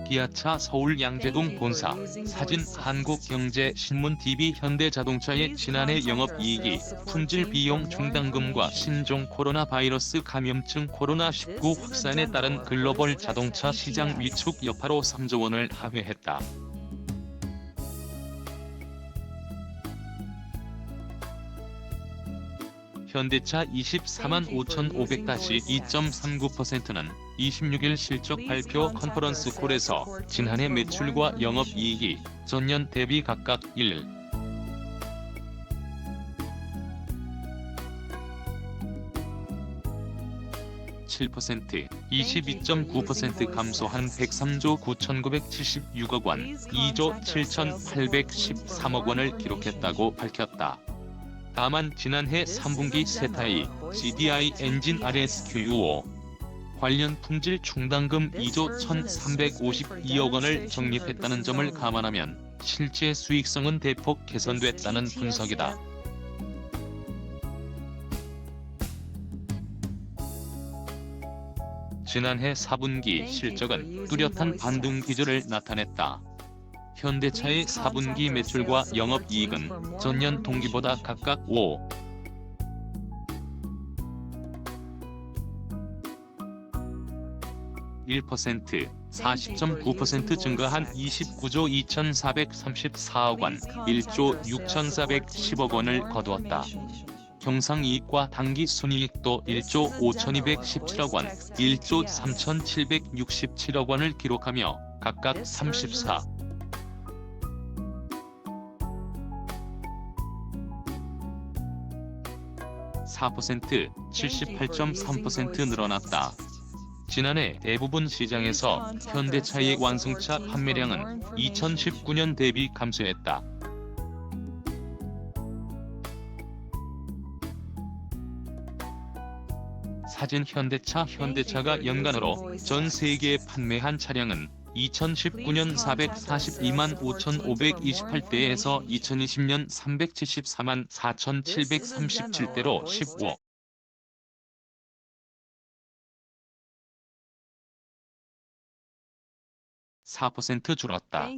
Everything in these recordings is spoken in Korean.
기아차 서울 양재동 본사, 사진 한국경제신문 DB 현대자동차의 지난해 영업이익이 품질 비용 충당금과 신종 코로나 바이러스 감염증 코로나19 확산에 따른 글로벌 자동차 시장 위축 여파로 3조 원을 하회했다. 현대차 24만 5,500-2.39%는 26일 실적 발표 컨퍼런스 콜에서 지난해 매출과 영업이익이 전년 대비 각각 7%, 22.9% 감소한 103조 9,976억 원, 2조 7,813억 원을 기록했다고 밝혔다. 다만 지난해 3분기 세타이, CDI 엔진 RSQ5 관련 품질 충당금 2조 1,352억 원을 적립했다는 점을 감안하면 실제 수익성은 대폭 개선됐다는 분석이다. 지난해 4분기 실적은 뚜렷한 반등 기조를 나타냈다. 현대차의 4분기 매출과 영업이익은 전년 동기보다 각각 1%, 40.9% 증가한 29조 2,434억 원, 1조 6,410억 원을 거두었다. 경상이익과 당기순이익도 1조 5,217억 원, 1조 3,767억 원을 기록하며 각각 34, 4%, 78.3% 늘어났다. 지난해 대부분 시장에서 현대차의 완승차 판매량은 2019년 대비 감소했다. 사진 현대차가 연간으로 전 세계에 판매한 차량은 2019년 442만 5,528대에서 2020년 374만 4,737대로 15% 줄었다.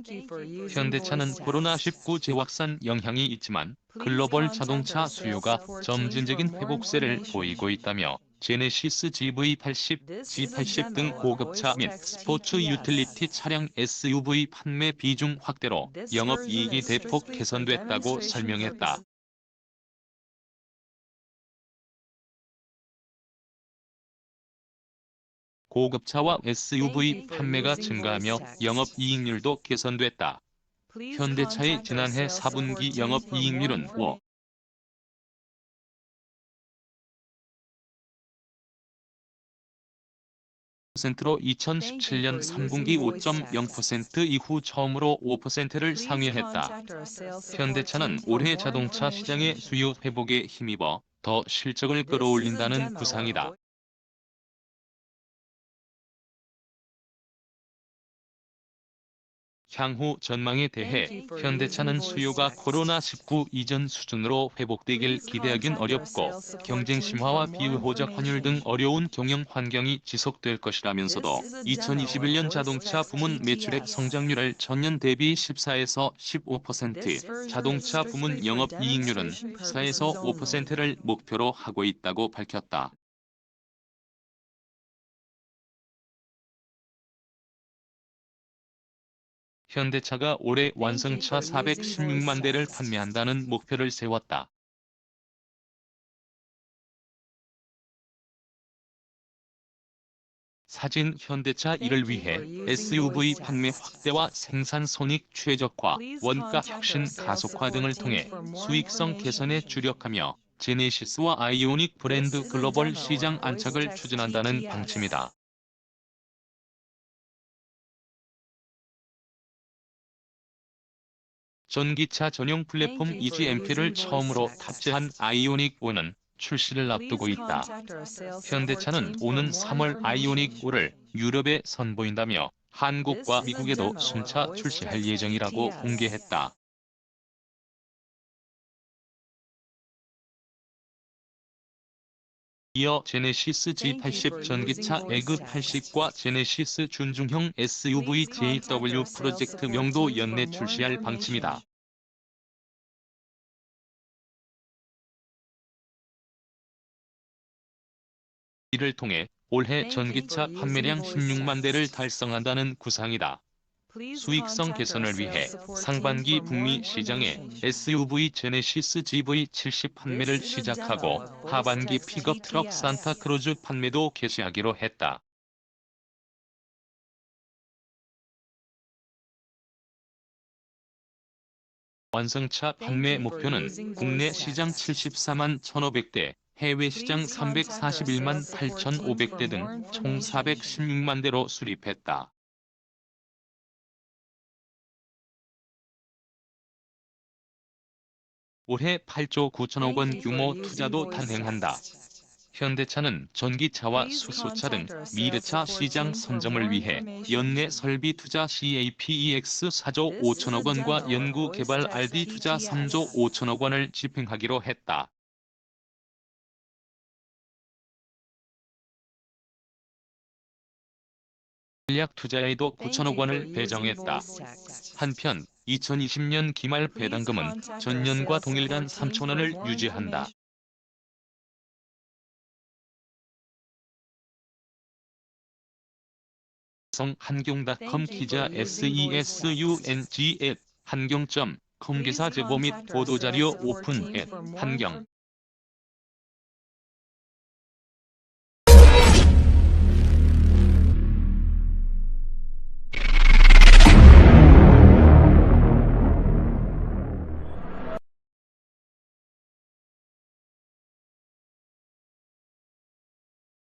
현대차는 코로나19 재확산 영향이 있지만 글로벌 자동차 수요가 점진적인 회복세를 보이고 있다며 제네시스 GV80, G80 등 고급차 및 스포츠 유틸리티 차량 SUV 판매 비중 확대로 영업이익이 대폭 개선됐다고 설명했다. 고급차와 SUV 판매가 증가하며 영업이익률도 개선됐다. 현대차의 지난해 4분기 영업이익률은 5%로 2017년 3분기 5.0% 이후 처음으로 5%를 상회했다. 현대차는 올해 자동차 시장의 수요 회복에 힘입어 더 실적을 끌어올린다는 구상이다. 향후 전망에 대해 현대차는 수요가 코로나19 이전 수준으로 회복되길 기대하긴 어렵고 경쟁 심화와 비우호적 환율 등 어려운 경영 환경이 지속될 것이라면서도 2021년 자동차 부문 매출액 성장률을 전년 대비 14에서 15%, 자동차 부문 영업이익률은 4에서 5%를 목표로 하고 있다고 밝혔다. 현대차가 올해 완성차 416만 대를 판매한다는 목표를 세웠다. 사진 현대차 이를 위해 SUV 판매 확대와 생산 손익 최적화, 원가 혁신 가속화 등을 통해 수익성 개선에 주력하며 제네시스와 아이오닉 브랜드 글로벌 시장 안착을 추진한다는 방침이다. 전기차 전용 플랫폼 EGMP를 처음으로 탑재한 아이오닉5는 출시를 앞두고 있다. 현대차는 오는 3월 아이오닉5를 유럽에 선보인다며 한국과 미국에도 순차 출시할 예정이라고 공개했다. 이어 제네시스 G80 전기차 에그 80과 제네시스 준중형 SUV JW 프로젝트명도 연내 출시할 방침이다. 이를 통해 올해 전기차 판매량 16만 대를 달성한다는 구상이다. 수익성 개선을 위해 상반기 북미 시장에 SUV 제네시스 GV70 판매를 시작하고 하반기 픽업 트럭 산타크루즈 판매도 개시하기로 했다. 완성차 판매 목표는 국내 시장 74만 1,500대, 해외 시장 341만 8,500대 등 총 416만 대로 수립했다. 올해 8조 9천억 원 규모 투자도 단행한다. 현대차는 전기차와 수소차 등 미래차 시장 선점을 위해 연내 설비 투자 CAPEX 4조 5천억 원과 연구개발 RD 투자 3조 5천억 원을 집행하기로 했다. 전략 투자에도 9천억 원을 배정했다. 한편 2020년 기말 배당금은 전년과 동일간 3천 원을 유지한다. 한경닷컴 기자 SESUNG @ 한경.com 기사 제보 및 보도자료 오픈 @ 한경